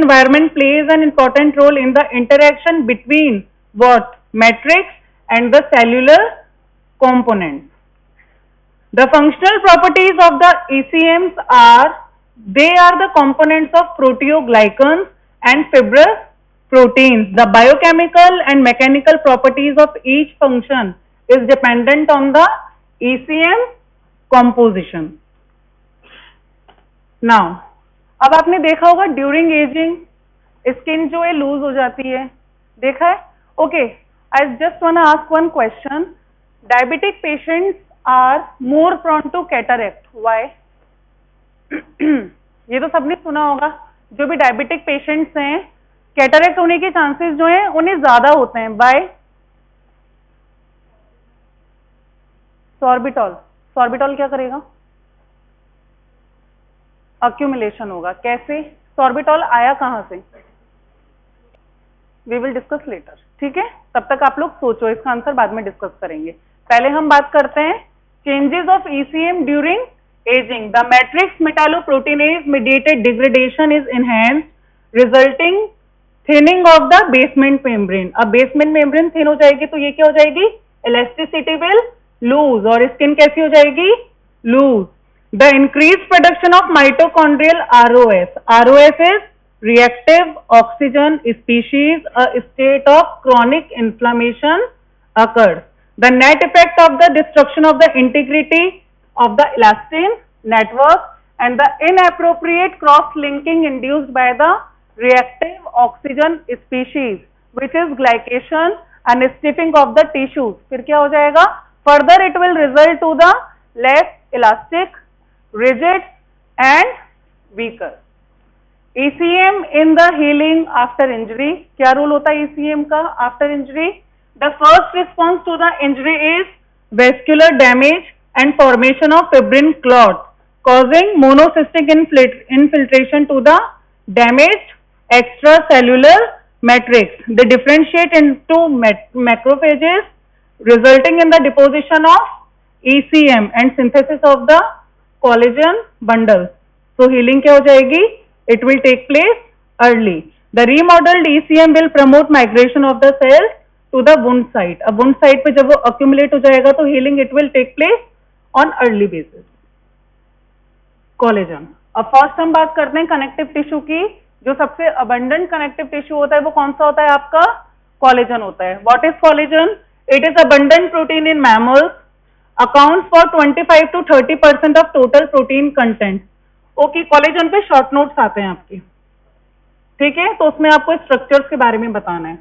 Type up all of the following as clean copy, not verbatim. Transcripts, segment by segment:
environment plays an important role in the interaction between what? Matrix and the cellular components. The functional properties of the ECMs are, they are the components of proteoglycans and fibrous proteins. The biochemical and mechanical properties of each function is dependent on the ECM composition. Now, अब आपने देखा होगा during ageing skin जो है loose हो जाती है, देखा है? Okay, I just want to ask one question. Diabetic patients are more prone to cataract, why? ये तो सबने सुना होगा, जो भी डायबिटिक पेशेंट्स हैं कैटरैक्ट होने के चांसेस जो हैं उन्हें ज्यादा होते हैं. Bye sorbitol. सॉर्बिटॉल क्या करेगा? अक्यूमुलेशन होगा. कैसे? सॉर्बिटॉल आया कहां से? We will discuss later. ठीक है, तब तक आप लोग सोचो, इसका आंसर बाद में डिस्कस करेंगे. पहले हम बात करते हैं changes of ECM during ageing. The matrix metalloproteinase mediated degradation is enhanced, resulting thinning of the basement membrane. अब बेसमेंट मेम्ब्रेन थिन हो जाएगी तो ये क्या हो जाएगी? इलास्टिसिटी विल लूज, और स्किन कैसी हो जाएगी? Loose. The increased production of mitochondrial ROS. ROS is reactive oxygen species. A state of chronic inflammation occurs. The net effect of the destruction of the integrity of the elastin network and the inappropriate cross-linking induced by the reactive oxygen species, which is glycation and stiffening of the tissues. फिर क्या हो जाएगा? Further, it will result to the less elastic, rigid and weaker. ECM in the healing after injury. क्या role होता है ECM का after injury? The first response to the injury is vascular damage and formation of fibrin clot, causing monocystic infiltration to the damaged extracellular matrix. They differentiate into macrophages, resulting in the deposition of ECM and synthesis of the collagen bundles. So healing क्या हो जाएगी? It will take place early. The remodeled ECM will promote migration of the cells to the wound site. अब wound site पे जब वो accumulate हो जाएगा तो healing it will take place on early basis. Collagen. अब first हम बात करते हैं connective tissue की. जो सबसे abundant connective tissue होता है वो कौन सा होता है आपका? Collagen होता है. What is collagen? It is abundant protein in mammals. Accounts for 25 to 30% of total protein content. Okay, collagen पे शॉर्ट नोट्स आते हैं आपके, ठीक है? तो उसमें आपको स्ट्रक्चर्स के बारे में बताना है.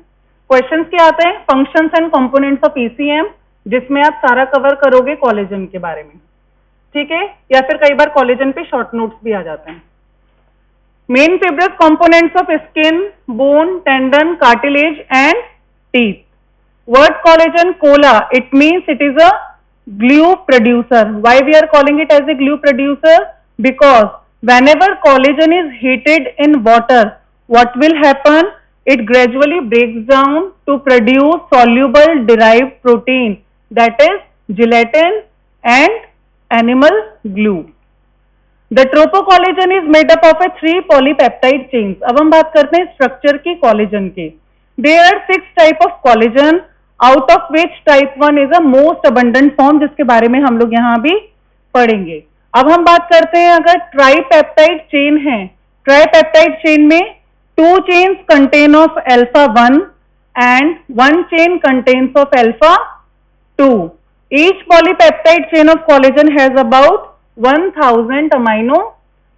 क्वेश्चंस क्या आते हैं? Functions and components of ECM, जिसमें आप सारा कवर करोगे कॉलेजन के बारे में, ठीक है? या फिर कई बार कॉलेजन पे शॉर्ट नोट्स भी आ जाते हैं. Main fibrous components of skin, bone, tendon, cartilage and teeth. Word collagen, cola, it means it is a glue producer. Why we are calling it as a glue producer? Because whenever collagen is heated in water, what will happen? It gradually breaks down to produce soluble derived protein, that is gelatin and animal glue. The tropocollagen is made up of a 3 polypeptide chains. अब हम बात करते हैं structure की collagen की. There are 6 type of collagen, out of which type 1 is a most abundant form, जिसके बारे में हम लोग यहाँ भी पढ़ेंगे. अब हम बात करते हैं अगर ट्राइपेप्टाइड चेन है. ट्राइपेप्टाइड चेन में 2 chains contain of alpha 1 and 1 chain contains of alpha 2. Each polypeptide chain of collagen has about 1000 amino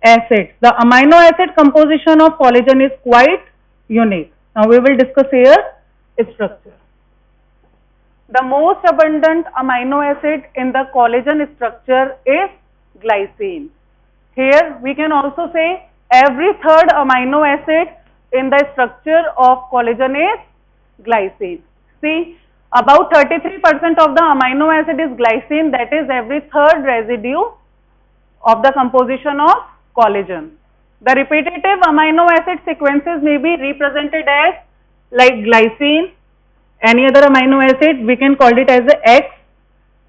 acids. The amino acid composition of collagen is quite unique. Now we will discuss here structure. The most abundant amino acid in the collagen structure is glycine. Here we can also say every third amino acid in the structure of collagen is glycine. See, about 33% of the amino acid is glycine, that is every third residue of the composition of collagen. The repetitive amino acid sequences may be represented as like glycine. Any other amino acid we can call it as a X,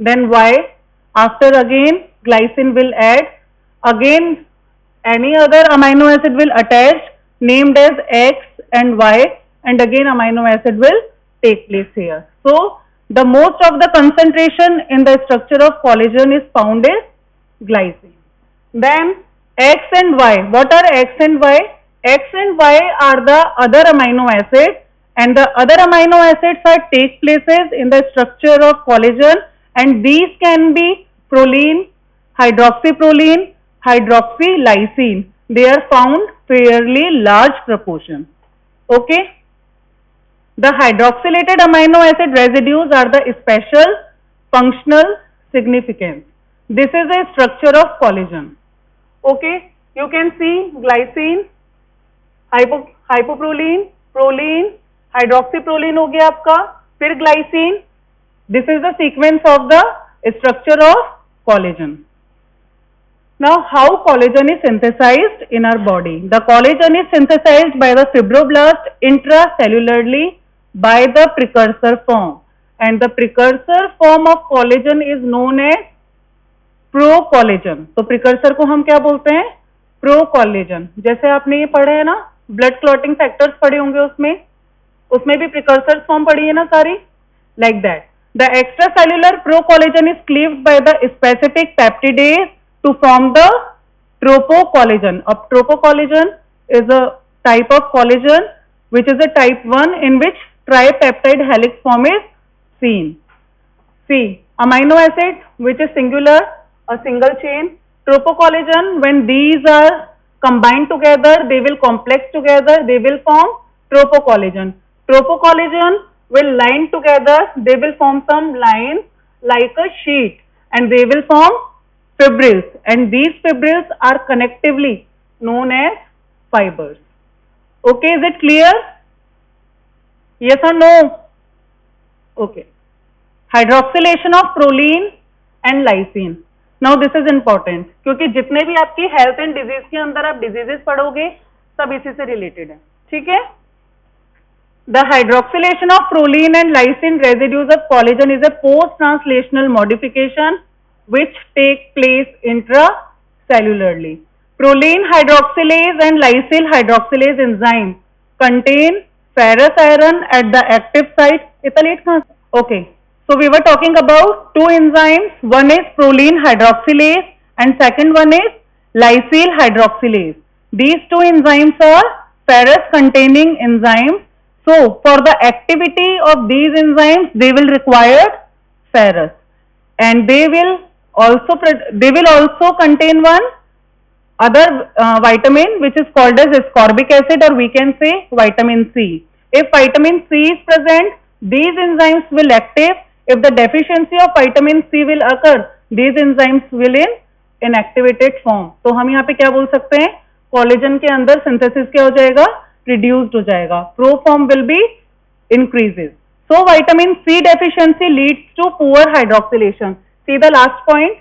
then Y. After again glycine will add, again any other amino acid will attach, named as X and Y, and again amino acid will take place here. So the most of the concentration in the structure of collagen is found in glycine. Then X and Y. What are X and Y? X and Y are the other amino acids, and the other amino acids are take places in the structure of collagen, and these can be proline, hydroxyproline, hydroxylysine. They are found fairly large proportion. Okay. The hydroxylated amino acid residues are the special functional significance. This is a structure of collagen. Okay, you can see glycine, hypoproline, proline, hydroxyproline हो गया आपका, फिर glycine. This is the sequence of the structure of collagen. Now, how collagen is synthesized in our body? The collagen is synthesized by the fibroblast intracellularly by the precursor form, and the precursor form of collagen is known as प्रोकोलेजन. तो precursor को हम क्या बोलते हैं? प्रोकोलेजन. जैसे आपने ये पढ़े है ना, ब्लड क्लॉटिंग फैक्टर्स पढ़े होंगे, उसमें भी प्रिकर्सर फॉर्म पढ़ी है ना सारी, like that. The extracellular procollagen is cleaved by the specific peptidase to form the tropocollagen. अब tropocollagen is a type of collagen which is a type 1 in which tripeptide helix form is seen. See, amino acid which is singular, a single chain. Tropocollagen, when these are combined together, they will complex together, they will form tropocollagen. Tropocollagen will line together, they will form some lines like a sheet, and they will form fibrils, and these fibrils are connectively known as fibers. Okay, is it clear? Yes or no? Okay. Hydroxylation of proline and lysine. Now this is important, क्योंकि जितने भी आपकी health and disease के अंदर आप diseases पढ़ोगे सब इसी से रिलेटेड है. ठीक है. The hydroxylation of proline and lysine residues of collagen is a post-translational modification which take place intracellularly. Proline hydroxylase and lysyl hydroxylase enzyme contain ferrous iron at the active site. Okay, so we were talking about two enzymes. One is proline hydroxylase and second one is lysyl hydroxylase. These two enzymes are ferrous containing enzymes. So for the activity of these enzymes, they will require ferrous, and they will also contain one other vitamin which is called as ascorbic acid, or we can say vitamin C. If vitamin C is present, these enzymes will active. If the deficiency of vitamin C will occur, these enzymes will in inactivated form. तो हम यहाँ पे क्या बोल सकते हैं? Collagen के अंदर सिंथेसिस क्या हो जाएगा? रिड्यूस्ड हो जाएगा. Pro form will be increases. So vitamin C deficiency leads to poor hydroxylation. See the last point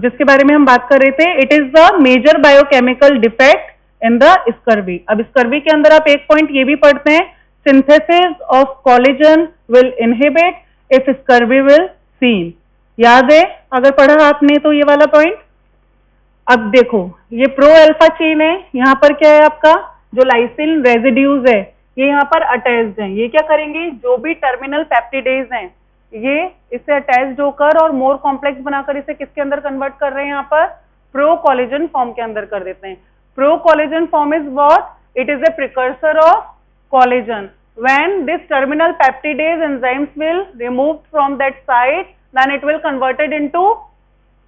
जिसके बारे में हम बात कर रहे थे. It is the major biochemical defect in the scurvy. अब स्कर्वी के अंदर आप एक पॉइंट ये भी पढ़ते हैं, synthesis of collagen will inhibit if scurvy will seen. याद है अगर पढ़ा आपने तो ये वाला पॉइंट. अब देखो ये प्रो अल्फा चेन है, यहाँ पर क्या है आपका जो लाइसिल रेजिड्यूज है ये यहाँ पर अटैच्ड हैं. ये क्या करेंगे, जो भी टर्मिनल पेप्टिडेज हैं ये इससे अटैच्ड होकर और मोर कॉम्प्लेक्स बनाकर इसे किसके अंदर कन्वर्ट कर रहे हैं, यहाँ पर प्रो कोलेजन फॉर्म के अंदर कर देते हैं. Pro collagen form is what? It is a precursor of collagen. When this terminal peptidase enzymes will removed from that site, then it will converted into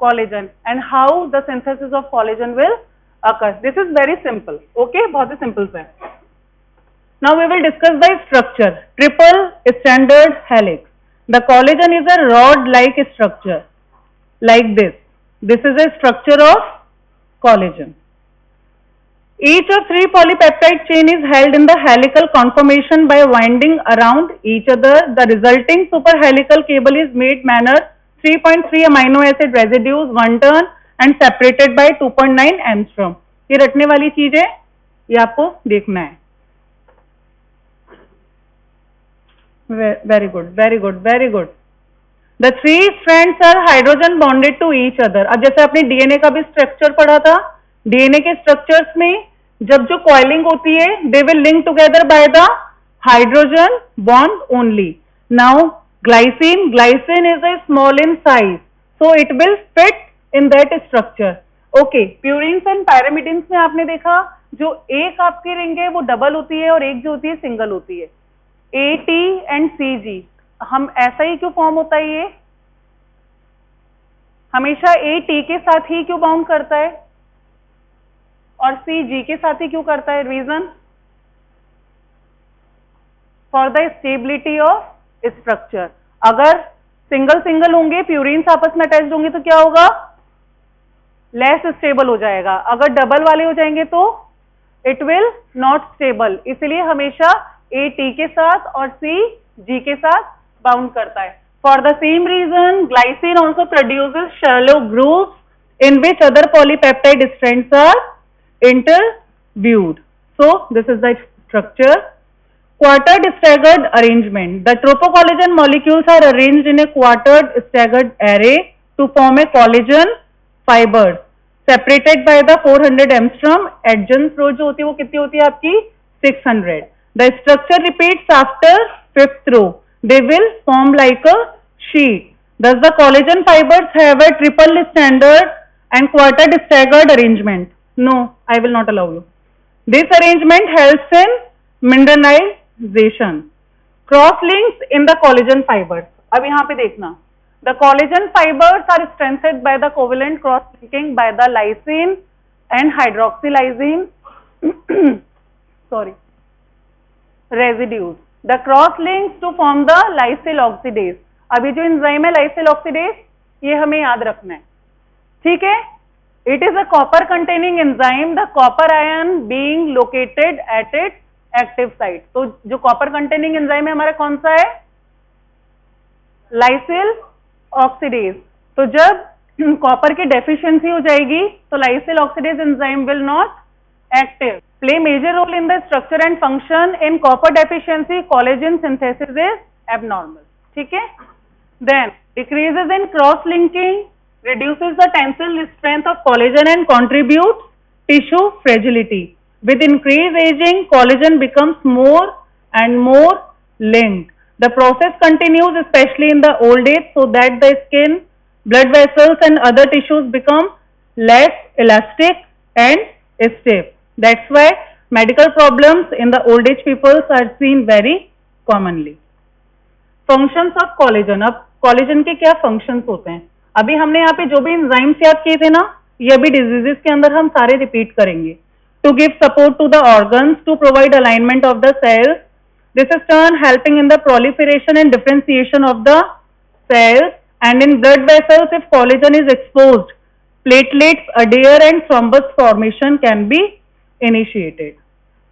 collagen. And how the synthesis of collagen will occur? This is very simple. Okay, बहुत ही simple है. Now we will discuss the structure. Triple stranded helix. The collagen is a rod-like structure, like this. This is a structure of collagen. Each of three polypeptide chain is held in the helical conformation by winding around each other. The resulting superhelical cable is made manner 3.3 amino acid residues 1 turn and separated by 2.9 angstrom. ये रटने वाली चीज है, ये आपको देखना है. Very good, very good, very good. The three strands are hydrogen bonded to each other. अब जैसे आपने डीएनए का भी स्ट्रक्चर पढ़ा था, डीएनए के स्ट्रक्चर्स में जब जो कॉइलिंग होती है they will link together by the hydrogen bond only. Now glycine is a small in size, so it will fit in that structure. Okay, purines and pyrimidines में आपने देखा जो एक आपकी रिंग है वो डबल होती है और एक जो होती है सिंगल होती है. AT एंड CG, हम ऐसा ही क्यों फॉर्म होता है? ये हमेशा AT के साथ ही क्यों बाउंड करता है और CG के साथ ही क्यों करता है? Reason for the stability of structure. अगर सिंगल सिंगल होंगे, प्यूरिन्स आपस में अटैच्ड होंगे तो क्या होगा? लेस स्टेबल हो जाएगा. अगर डबल वाले हो जाएंगे तो इट विल नॉट स्टेबल. इसलिए हमेशा AT के साथ और CG के साथ बाउंड करता है. For the same reason glycine also produces shallow grooves in which other polypeptide strands are interwound. So this is the structure. Quartered staggered arrangement. The tropocollagen molecules are arranged in a quartered staggered array to form a collagen fibers separated by the 400 angstrom. Adjunct row जो होती है वो कितनी होती है आपकी? 600. The structure repeats after fifth row. They will form like a sheet. Thus the collagen fibers have a triple standard and quartered staggered arrangement. No, I will not allow you. This arrangement helps in mineralization. Cross links in the collagen fibers. अब यहाँ पे देखना, the collagen fibers are strengthened by the covalent cross linking by the lysine and hydroxylysine sorry residues. The cross links to form the lysyl oxidase. अभी जो enzyme है lysyl oxidase, ये हमें याद रखना है, ठीक है? It is a copper containing enzyme, the copper ion being located at its active site. तो जो कॉपर कंटेनिंग एंजाइम है हमारा कौन सा है? Lysyl oxidase. तो जब कॉपर की डेफिशिएंसी हो जाएगी तो lysyl oxidase enzyme will not active. Play major role in the structure and function. In copper deficiency collagen synthesis is abnormal. ठीक है. Then decreases in cross linking reduces the tensile strength of collagen and contributes tissue fragility. With increased aging, collagen becomes more and more linked. The process continues especially in the old age so that the skin, blood vessels and other tissues become less elastic and stiff. That's why medical problems in the old age people are seen very commonly. Functions of collagen. अब collagen के क्या functions होते हैं? अभी हमने यहाँ पे जो भी enzymes याद किए थे ना, ये अभी diseases के अंदर हम सारे repeat करेंगे. To give support to the organs, to provide alignment of the cells. This is turn helping in the proliferation and differentiation of the cells. And in blood vessels, if collagen is exposed, platelets adhere and thrombus formation can be initiated.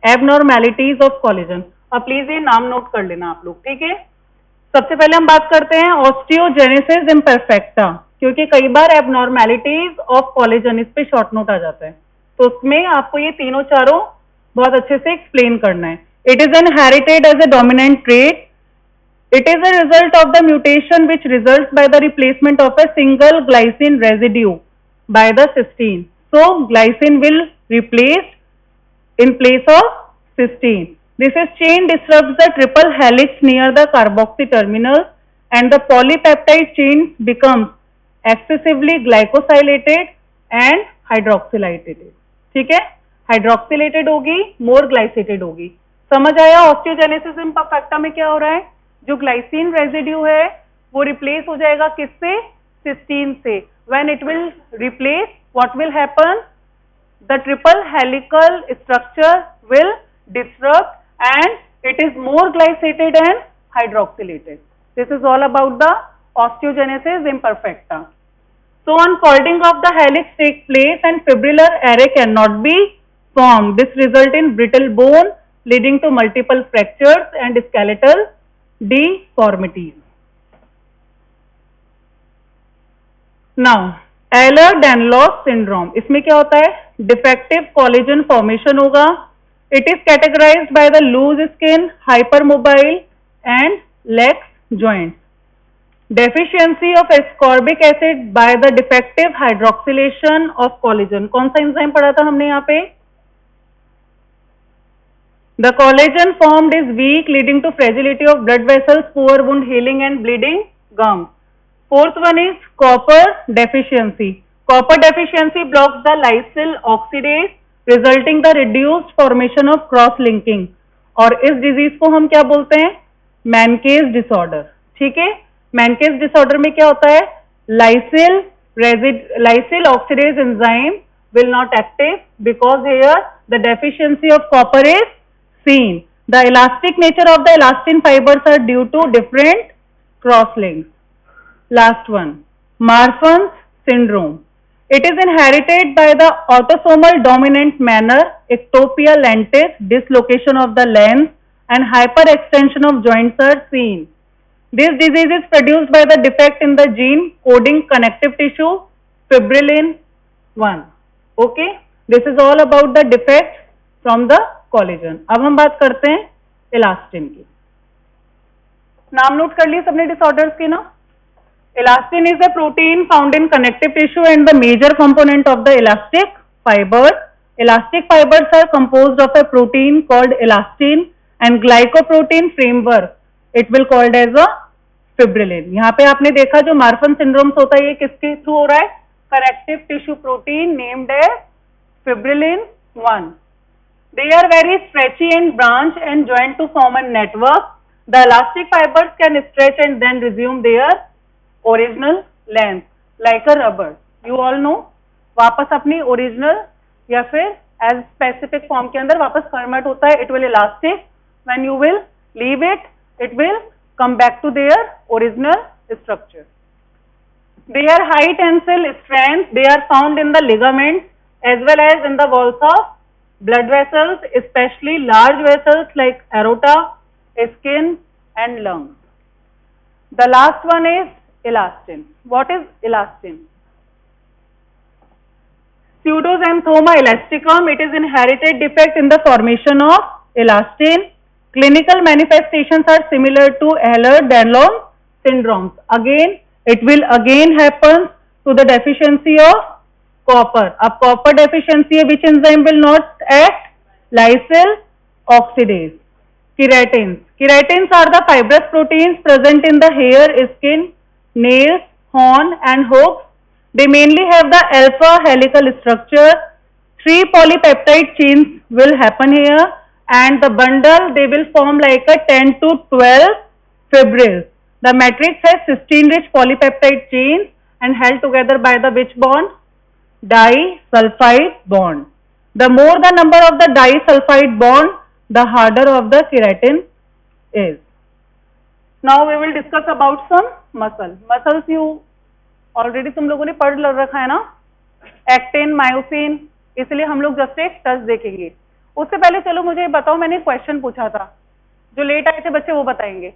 Abnormalities of collagen. अब please ये नाम note कर लेना आप लोग, ठीक है? सबसे पहले हम बात करते हैं ऑस्टियोजेनेसिस इम्परफेक्टा, क्योंकि कई बार एबनॉर्मेलिटीज ऑफ कोलेजन, इस पे शॉर्ट नोट आ जाता है, तो उसमें आपको ये तीनों चारों बहुत अच्छे से एक्सप्लेन करना है. It is inherited as a dominant trait. It is a result of the mutation which results by the replacement of a single glycine residue by the cysteine. So glycine will replace in place of cysteine. This is chain disrupts the triple helix near the carboxy terminal and the polypeptide chain becomes excessively glycosylated and hydroxylated. ठीक है? हाइड्रोक्सिलेटेड होगी, मोर ग्लाइसेटेड होगी. समझ आया osteogenesis imperfecta में क्या हो रहा है? जो ग्लाइसिन रेजिड्यू है वो रिप्लेस हो जाएगा किससे? सिस्टीन से. When it will replace, what will happen? The triple helical structure will disrupt and it is more glycated and hydroxylated. This is all about the osteogenesis imperfecta. So unfolding of the helix takes place and fibrillar array cannot be formed. This result in brittle bone leading to multiple fractures and skeletal deformities. Now Ehlers-Danlos syndrome, इसमें क्या होता है? Defective collagen formation होगा. It is categorized by the loose skin, hypermobile and lax joints. Deficiency of ascorbic acid by the defective hydroxylation of collagen. कौन सा enzyme पढ़ा था हमने यहाँ पे? The collagen formed is weak, leading to fragility of blood vessels, poor wound healing and bleeding gums. Fourth one is copper deficiency. Copper deficiency blocks the lysyl oxidase, resulting the reduced formation of cross linking. और इस disease को हम क्या बोलते हैं? मैनकेज disorder. ठीक है, मैनकेज disorder में क्या होता है? lysyl oxidase enzyme will not active because here the deficiency of copper is seen. The elastic nature of the elastin fibers are due to different cross links. Last one, Marfan's syndrome. It is inherited by the autosomal dominant manner, ectopia lentis, dislocation of the lens and hyperextension of joints are seen. This disease is produced by the defect in the gene coding connective tissue fibrillin 1. Okay, this is all about the defect from the collagen. अब हम बात करते हैं elastin की. नाम note कर लिए सबने डिसऑर्डर्स की ना? Elastin is a protein found in connective tissue and the major component of the elastic fibers. Elastic fibers are composed of a protein called elastin and glycoprotein framework. It will called as a fibrillin. यहाँ पे आपने देखा जो Marfan syndrome होता है ये किसके through हो रहा है? Connective tissue protein named as fibrillin 1. They are very stretchy and branch and joined to form a network. The elastic fibers can stretch and then resume their original length like a rubber. You all know, वापस अपनी original या फिर as specific form के अंदर वापस convert होता है. It will elastic. When you will leave it will come back to their original structure. Their high tensile strength they are found in the ligaments as well as in the walls of blood vessels, especially large vessels like aorta, skin and lungs. The last one is elastin. What is elastin? Pseudoxanthoma elasticum. It is inherited defect in the formation of elastin. Clinical manifestations are similar to Ehlers-Danlos syndromes. Again, it will again happen to the deficiency of copper. अब copper deficiency है, which enzyme will not act? Lysyl oxidase. Keratins. Keratins are the fibrous proteins present in the hair, skin, nails, horn and hooks. They mainly have the alpha helical structure. 3 polypeptide chains will happen here and the bundle they will form like a 10 to 12 fibrils. The matrix has cysteine rich polypeptide chains and held together by the which bond? Disulfide bond. The more the number of the disulfide bond, the harder of the keratin is. Now we will discuss about some muscle. Muscles you already तुम लोगों ने पढ़ रखा है ना? Actin, myosin, इसलिए हम लोग जस्ट एक टच देखेंगे. उससे पहले चलो मुझे बताओ, मैंने क्वेश्चन पूछा था, जो लेट आए थे बच्चे वो बताएंगे.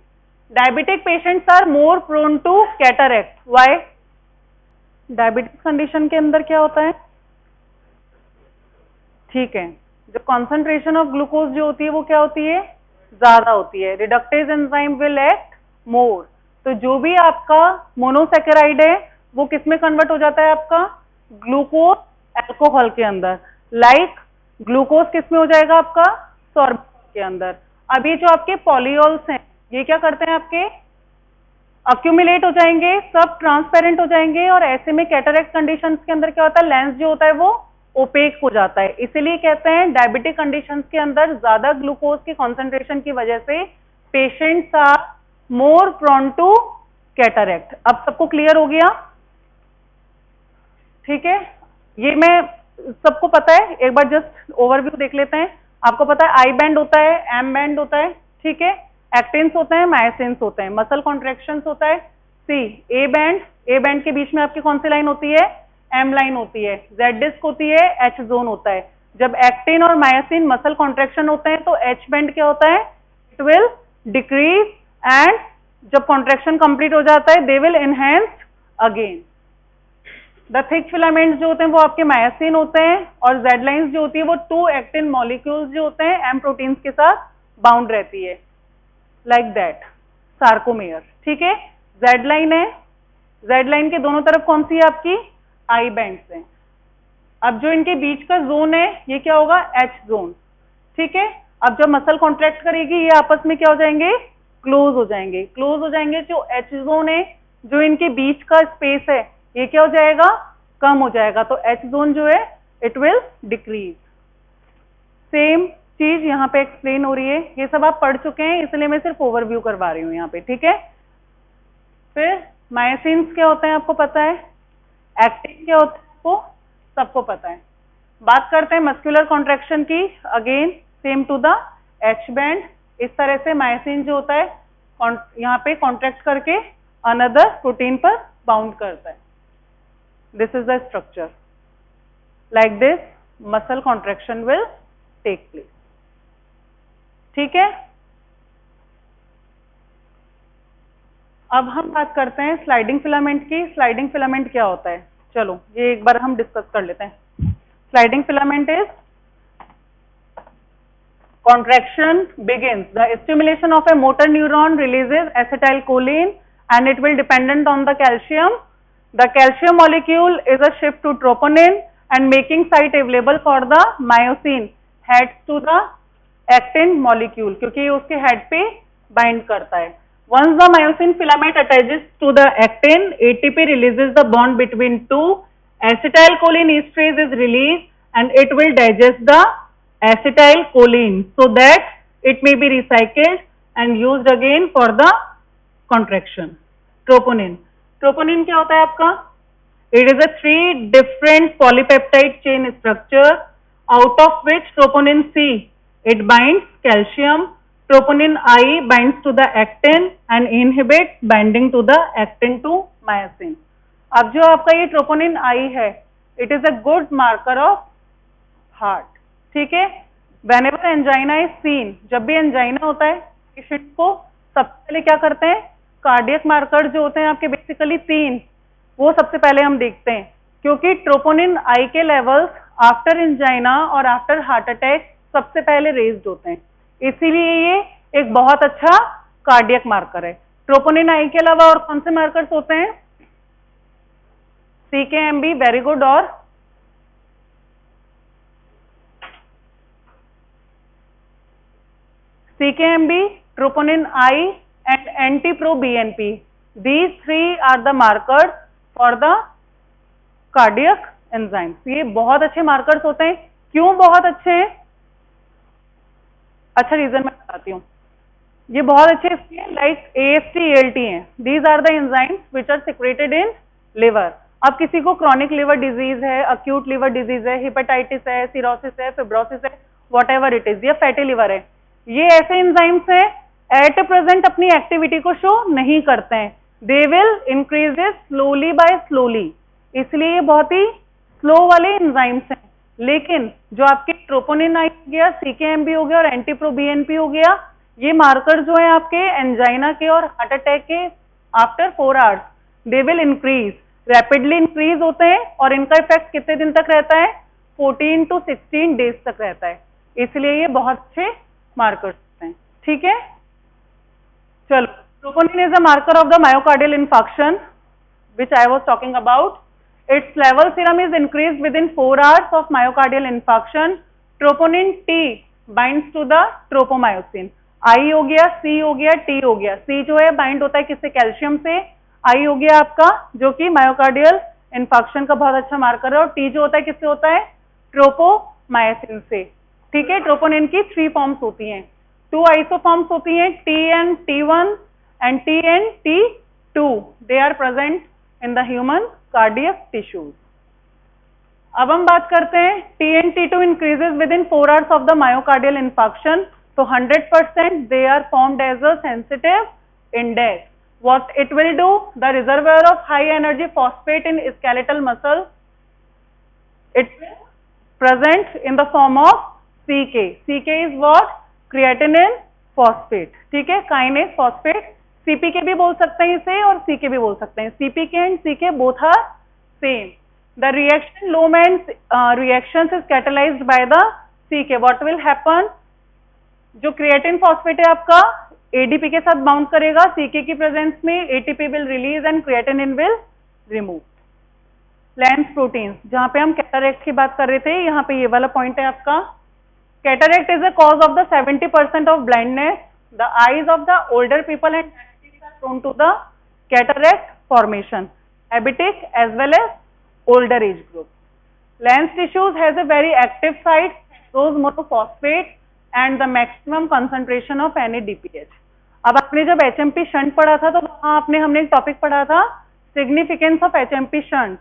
Diabetic patients are more prone to cataract. Why? Diabetic condition के अंदर क्या होता है? ठीक है, जो कॉन्सेंट्रेशन ऑफ ग्लूकोज जो होती है वो क्या होती है? ज्यादा होती है. रिडक्टेज एंजाइम विल एक्ट मोर. तो जो भी आपका मोनोसैकेराइड है वो किस में कन्वर्ट हो जाता है? आपका ग्लूकोज अल्कोहल के अंदर. लाइक ग्लूकोज किस में हो जाएगा? आपका सॉर्बिटॉल के अंदर. अब ये जो आपके पॉलीओल्स हैं ये क्या करते हैं? आपके अक्यूमुलेट हो जाएंगे, सब ट्रांसपेरेंट हो जाएंगे और ऐसे में कैटरैक्ट कंडीशंस के अंदर क्या होता है? लेंस जो होता है वो ओपेक हो जाता है. इसीलिए कहते हैं डायबिटिक कंडीशंस के अंदर ज्यादा ग्लूकोज की कॉन्सेंट्रेशन की वजह से patients are more prone to cataract. अब सबको क्लियर हो गया? ठीक है, ये मैं सबको पता है. एक बार जस्ट ओवरव्यू देख लेते हैं. आपको पता है आई बैंड होता है, एम बैंड होता है. ठीक है, एक्टिन्स होते हैं, मायोसिन्स होते हैं, मसल कॉन्ट्रैक्शंस होता है. सी ए बैंड के बीच में आपकी कौन सी लाइन होती है? एम लाइन होती है. जेड डिस्क होती है, एच जोन होता है. जब एक्टिन और मायोसिन मसल कॉन्ट्रैक्शन होते हैं तो एच बैंड क्या होता है? इट विल डिक्रीज एंड जब कॉन्ट्रैक्शन कंप्लीट हो जाता है they will enhance again. The thick filaments जो होते हैं वो आपके मायोसिन होते हैं और जेड लाइंस जो होती है वो 2 एक्टिन मॉलिक्यूल्स जो होते हैं एम प्रोटीन्स के साथ बाउंड रहती है. Like that sarcomere. ठीक है, जेड लाइन है, जेड लाइन के दोनों तरफ कौन सी है? आपकी आई बैंड्स हैं. अब जो इनके बीच का जोन है ये क्या होगा? H zone. ठीक है, अब जब मसल कॉन्ट्रैक्ट करेगी ये आपस में क्या हो जाएंगे, क्लोज हो जाएंगे। क्लोज हो जाएंगे, जो एच जोन है, जो इनके बीच का स्पेस है, ये क्या हो जाएगा, कम हो जाएगा। तो एच जोन जो है इट विल डिक्रीज। सेम चीज यहाँ पे एक्सप्लेन हो रही है। ये सब आप पढ़ चुके हैं, इसलिए मैं सिर्फ ओवरव्यू करवा रही हूँ यहाँ पे, ठीक है। फिर मायोसिन्स क्या होते हैं आपको पता है, एक्टिन क्या होता है आपको सबको पता है। बात करते हैं मस्कुलर कॉन्ट्रैक्शन की। Again same to the H band, इस तरह से मायोसिन जो होता है यहाँ पे कॉन्ट्रैक्ट करके अनदर प्रोटीन पर बाउंड करता है। This is the structure, like this muscle contraction will take place, ठीक है। अब हम बात करते हैं स्लाइडिंग फिलामेंट की। स्लाइडिंग फिलामेंट क्या होता है, चलो ये एक बार हम डिस्कस कर लेते हैं। Sliding filament is contraction begins, the stimulation of a motor neuron releases acetylcholine and it will dependent on the calcium. The calcium molecule is a shift to troponin and making site available for the myosin heads to the actin molecule, क्योंकि ये उसके head पे bind करता है। Once the myosin filament attaches to the actin, ATP releases the bond between two, acetylcholine esterase is released and it will digest the acetylcholine so that it may be recycled and used again for the contraction. Troponin, troponin क्या होता है आपका, it is a 3 different polypeptide chain structure out of which troponin C it binds calcium, troponin I binds to the actin and inhibits binding to the actin to myosin. अब जो आपका ये troponin I है, it is a good marker of heart, ठीक है। Whenever angina is seen, जब भी angina होता है पेशेंट को सबसे पहले क्या करते हैं, कार्डियक मार्कर जो होते हैं आपके बेसिकली 3, वो सबसे पहले हम देखते हैं, क्योंकि ट्रोपोनिन आई के लेवल्स आफ्टर एंजाइना और आफ्टर हार्ट अटैक सबसे पहले रेज्ड होते हैं, इसीलिए ये एक बहुत अच्छा कार्डियक मार्कर है। ट्रोपोनिन आई के अलावा और कौन से मार्कर्स होते हैं, CKMB, वेरी गुड, और CKMB, troponin I and anti-pro-BNP. These 3 are the markers for the cardiac enzymes. ये बहुत अच्छे मार्कर्स होते हैं। क्यों बहुत अच्छे हैं, अच्छा रीजन मैं बताती हूँ। ये बहुत अच्छे इसलिए लाइक AST, ALT हैं। These are the enzymes which are secreted in liver. अब किसी को क्रॉनिक लिवर डिजीज है, अक्यूट लिवर डिजीज है, हेपेटाइटिस है, सिरोसिस है, फिब्रोसिस है, वॉट एवर इट इज, या फैटी लिवर है, ये ऐसे एंजाइम्स हैं एट प्रेजेंट अपनी एक्टिविटी को शो नहीं करते हैं। They will increases slowly by slowly, इसलिए ये बहुत ही स्लो वाले एंजाइम्स हैं। लेकिन जो आपके ट्रोपोनिन आई हो गया, CKMB हो गया और एंटीप्रो-BNP हो गया, ये मार्कर जो है आपके एंजाइना के और हार्ट अटैक के after 4 hours they will increase, rapidly increase होते हैं और इनका इफेक्ट कितने दिन तक रहता है, 14 to 16 डेज तक रहता है, इसलिए ये बहुत अच्छे मार्कर्स हैं, ठीक है। चलो, troponin is a marker of the myocardial infarction which I was talking about. Its level serum is increased within 4 hours of myocardial infarction. Troponin T binds to the tropomyosin. I हो गया, C हो गया, T हो गया। C जो है bind होता है किससे, कैल्शियम से। I हो गया आपका जो कि मायोकार्डियल इंफार्क्शन का बहुत अच्छा मार्कर है, और T जो होता है किससे होता है, ट्रोपोमायोसिन से, ठीक है। ट्रोपोनिन की 3 फॉर्म्स होती हैं, 2 आइसोफॉर्म्स होती हैं, TN-T1 and TN-T2. They are present in the human cardiac tissues. अब हम बात करते हैं TN-T2 increases within 4 hours of the myocardial infarction. So 100% they are formed as a sensitive index. What it will do? The reservoir of high energy phosphate in skeletal muscle, it will present in the form of CK. CK is what? Creatinine phosphate. ठीक है, kinase phosphate. CPK भी बोल सकते हैं इसे और CK भी बोल सकते हैं। CPK and CK both are same. The reaction Lohmann's reactions is catalyzed by the CK. What will happen? जो क्रिएटिन फॉस्फेट है आपका ADP के साथ बाउंड करेगा, CK की प्रेजेंस में ATP will release and creatinine will remove. Lens proteins, जहां पे हम कैटरैक्ट की बात कर रहे थे, यहाँ पे ये वाला पॉइंट है आपका Cataract is a cause of the 70% of blindness. The eyes of the older people and diabetics are prone to the cataract formation, diabetic as well as older age group. Lens tissues has a very active site, those monophosphate and the maximum concentration of NADPH. अब आपने जब HMP shunt पढ़ा था तो वहां हमने एक topic पढ़ा था significance of HMP shunt.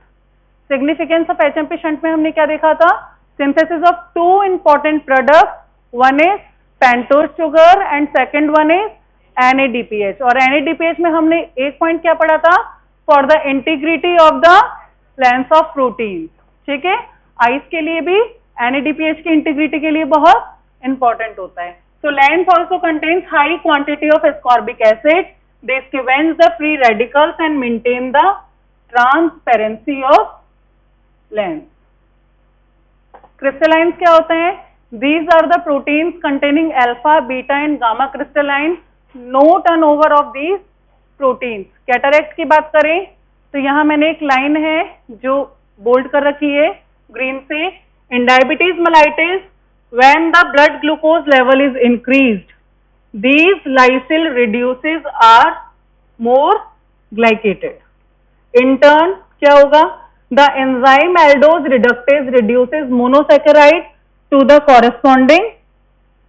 Significance of HMP shunt में हमने क्या देखा था? Synthesis of two important product, one is pentose sugar and second one is NADPH. और NADPH में हमने एक पॉइंट क्या पढ़ा था? For the integrity of the lens of protein. ठीक है, आइस के लिए भी NADPH की इंटीग्रिटी के लिए बहुत इंपॉर्टेंट होता है. So lens also contains high quantity of ascorbic acid. They scavenge the free radicals and maintain the transparency of lens. Crystallines क्या होते हैं? These are the proteins containing alpha, beta and gamma crystalline. No turnover of these proteins. Cataract की बात करें तो यहाँ मैंने एक लाइन है जो बोल्ड कर रखी है ग्रीन से. In diabetes mellitus, when the blood glucose level is increased, these lysyl reduces are more glycated. In turn, क्या होगा? The enzyme aldose reductase reduces monosaccharide to the corresponding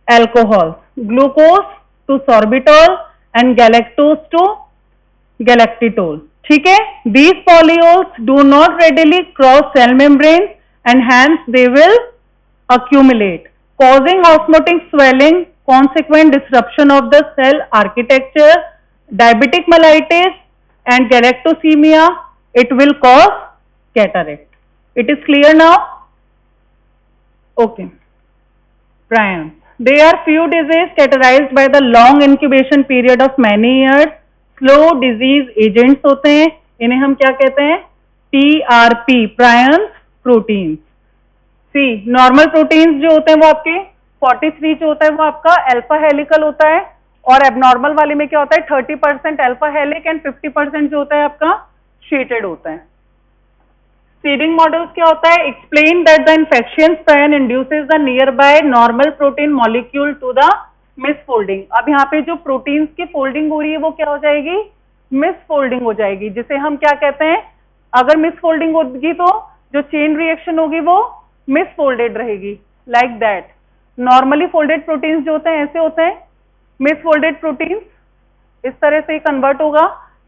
alcohol, glucose to sorbitol and galactose to galactitol. ठीक है? These polyols do not readily cross cell membrane and hence they will accumulate, causing osmotic swelling, consequent disruption of the cell architecture, diabetic mellitus and galactosemia. It will cause cataract. It is clear now? Okay. Prions. They are few diseases characterized by the long incubation period of many years. Slow disease agents होते हैं, इन्हें हम क्या कहते हैं? PRP, prions proteins. सी normal proteins जो होते हैं वो आपके 43 जो होता है वो आपका अल्फा हेलिकल होता है, और एबनॉर्मल वाले में क्या होता है? 30% अल्फा हेलिक एंड 50% जो होता है आपका शीटेड होता है. सीडिंग मॉडल्स क्या होता है? Explain that the infection strain induces the near by normal protein molecule to the misfolding. अब यहाँ पे जो प्रोटीन्स की फोल्डिंग हो रही है वो क्या हो जाएगी? मिसफोल्डिंग हो जाएगी, जिसे हम क्या कहते हैं? अगर मिसफोल्डिंग होगी तो जो चेन रिएक्शन होगी वो मिसफोल्डेड रहेगी. Like that normally folded proteins जो होते हैं ऐसे होते हैं. मिसफोल्डेड प्रोटीन्स इस तरह से कन्वर्ट होगा,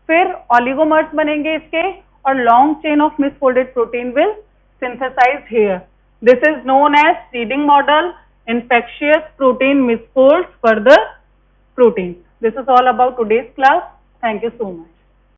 फिर ऑलिगोमर्स बनेंगे इसके, और long chain of misfolded protein will synthesized here. This is known as seeding model. Infectious protein misfolds further proteins. This is all about today's class. Thank you so much.